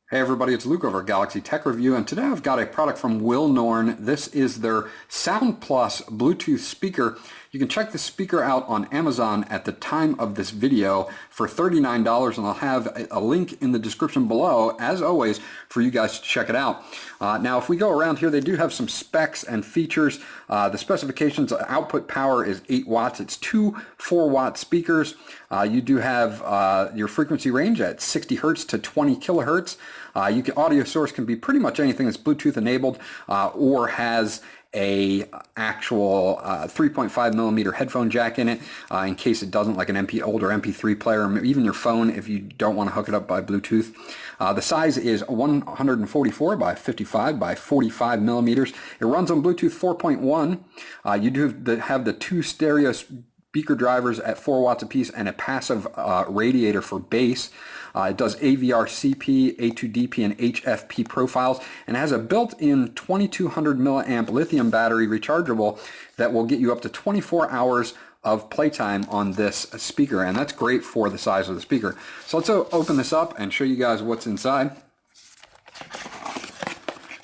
Hey everybody, it's Luke over at Galaxy Tech Review, and today I've got a product from Willnorn. This is their SoundPlus Bluetooth speaker. You can check the speaker out on Amazon at the time of this video for $39, and I'll have a link in the description below, as always, for you guys to check it out. Now, if we go around here, they do have some specs and features. The specifications, output power is 8 watts. It's two 4-watt speakers. You do have your frequency range at 60 hertz to 20 kilohertz. Audio source can be pretty much anything that's Bluetooth enabled or has a actual 3.5 millimeter headphone jack in it in case it doesn't, like an older MP3 player, or even your phone if you don't want to hook it up by Bluetooth. The size is 144 by 55 by 45 millimeters. It runs on Bluetooth 4.1. You do have the two stereo speaker drivers at 4 watts apiece and a passive radiator for bass. It does AVR, CP, A2DP, and HFP profiles, and has a built-in 2200 milliamp lithium battery rechargeable that will get you up to 24 hours of playtime on this speaker, and that's great for the size of the speaker. So let's open this up and show you guys what's inside.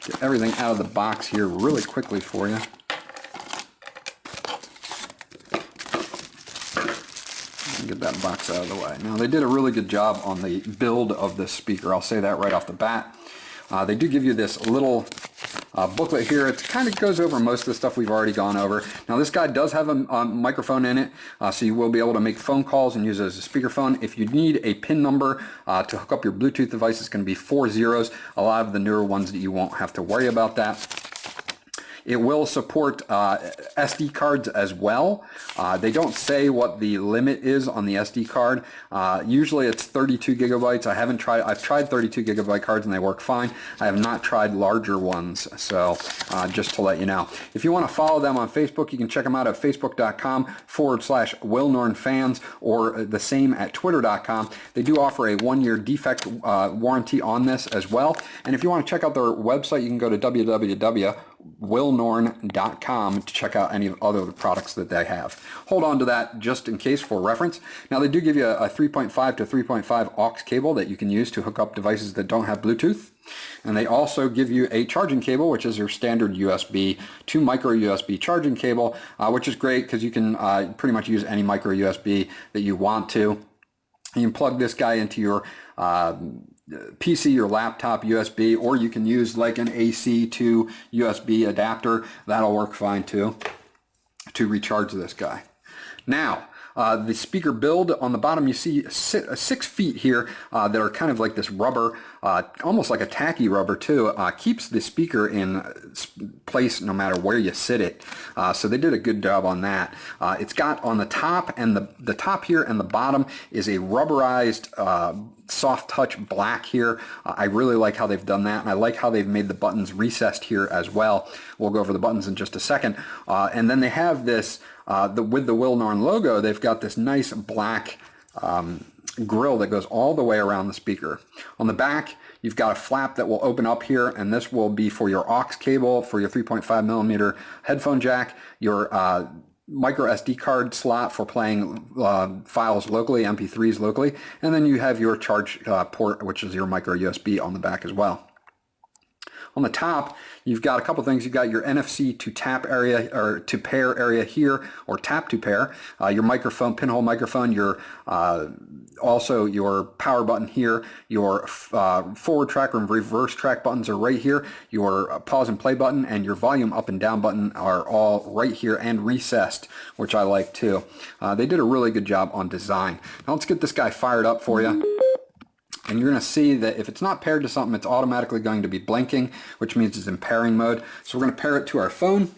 Get everything out of the box here really quickly for you. Get that box out of the way. Now, they did a really good job on the build of this speaker. I'll say that right off the bat. They do give you this little booklet here. It kind of goes over most of the stuff we've already gone over. Now, this guy does have a microphone in it, so you will be able to make phone calls and use it as a speakerphone. If you need a PIN number to hook up your Bluetooth device, it's going to be 4 zeros. A lot of the newer ones that you won't have to worry about that. It will support SD cards as well. They don't say what the limit is on the SD card. Usually it's 32 gigabytes. I've tried 32 gigabyte cards and they work fine. I have not tried larger ones, so just to let you know. If you want to follow them on Facebook, you can check them out at facebook.com/WillnornFans, or the same at twitter.com. They do offer a 1-year defect warranty on this as well. And if you want to check out their website, you can go to www.willnorn.com to check out any other products that they have. Hold on to that just in case for reference. Now, they do give you a 3.5 to 3.5 aux cable that you can use to hook up devices that don't have Bluetooth. And they also give you a charging cable, which is your standard USB to micro USB charging cable, which is great because you can pretty much use any micro USB that you want to. You can plug this guy into your PC, your laptop USB, or you can use like an AC to USB adapter. That'll work fine too to recharge this guy. Now, the speaker build, on the bottom you see 6 feet here that are kind of like this rubber, almost like a tacky rubber too, keeps the speaker in place no matter where you sit it. So they did a good job on that. It's got on the top, and the top here and the bottom is a rubberized soft touch black here. I really like how they've done that, and I like how they've made the buttons recessed here as well. We'll go over the buttons in just a second. And then they have this, with the Willnorn logo, they've got this nice black grill that goes all the way around the speaker. On the back, you've got a flap that will open up here, and this will be for your aux cable, for your 3.5 millimeter headphone jack, your micro SD card slot for playing files locally, MP3s locally, and then you have your charge port, which is your micro USB on the back as well. On the top, you've got a couple things. You've got your NFC to tap area, or to pair area here, or tap to pair. Your microphone, pinhole microphone, your also your power button here. Your forward track and reverse track buttons are right here. Your pause and play button and your volume up and down button are all right here and recessed, which I like too. They did a really good job on design. Now let's get this guy fired up for you. And you're going to see that if it's not paired to something, it's automatically going to be blinking, which means it's in pairing mode. So we're going to pair it to our phone.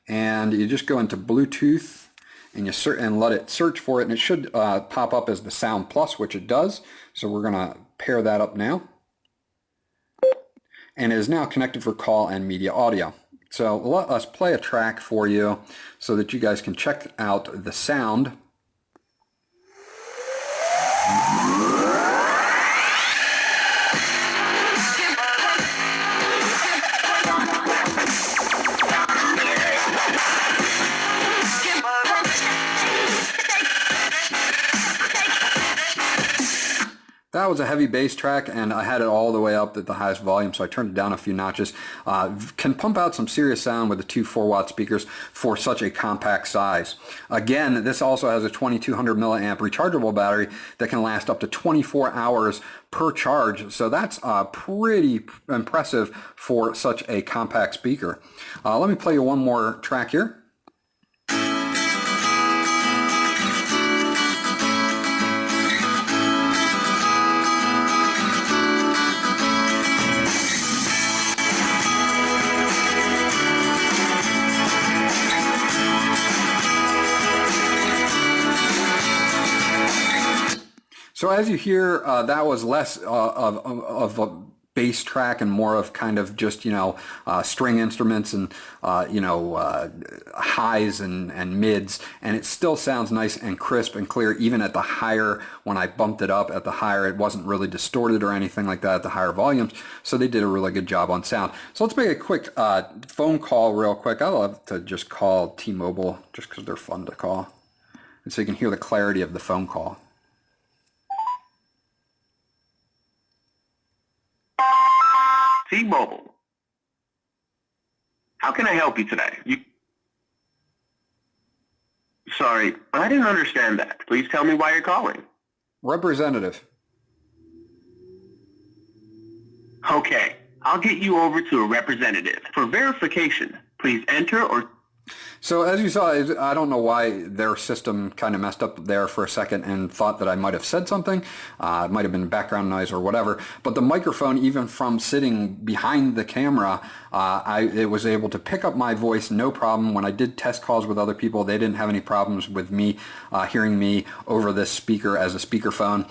And you just go into Bluetooth and you let it search for it, and it should pop up as the SoundPlus, which it does. So we're going to pair that up now. And it is now connected for call and media audio. So let us play a track for you so that you guys can check out the sound. that was a heavy bass track, and I had it all the way up at the highest volume, so I turned it down a few notches. Can pump out some serious sound with the two 4-watt speakers for such a compact size. Again, this also has a 2200 milliamp rechargeable battery that can last up to 24 hours per charge, so that's pretty impressive for such a compact speaker. Let me play you one more track here. So as you hear, that was less of a bass track and more of kind of just, string instruments and, highs and mids. And it still sounds nice and crisp and clear, even at the higher, when I bumped it up at the higher, it wasn't really distorted or anything like that at the higher volumes. So they did a really good job on sound. So let's make a quick phone call real quick. I love to just call T-Mobile just because they're fun to call. And so you can hear the clarity of the phone call. T-Mobile. How can I help you today? Sorry, I didn't understand that. Please tell me why you're calling. Representative. Okay, I'll get you over to a representative. For verification, please enter or... So as you saw, I don't know why their system kind of messed up there for a second and thought that I might have said something. It might have been background noise or whatever. But the microphone, even from sitting behind the camera, it was able to pick up my voice no problem. When I did test calls with other people, they didn't have any problems with me hearing me over this speaker as a speakerphone.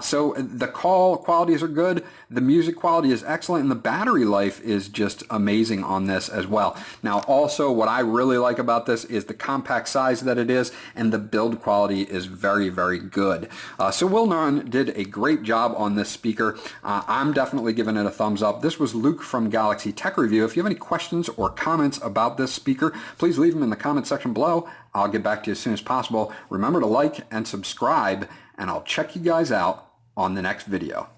So the call qualities are good. The music quality is excellent, and the battery life is just amazing on this as well. Now, also, what I really like about this is the compact size that it is, and the build quality is very, very good. So Willnorn did a great job on this speaker. I'm definitely giving it a thumbs up. This was Luke from Galaxy Tech Review. If you have any questions or comments about this speaker, please leave them in the comment section below. I'll get back to you as soon as possible. Remember to like and subscribe, and I'll check you guys out on the next video.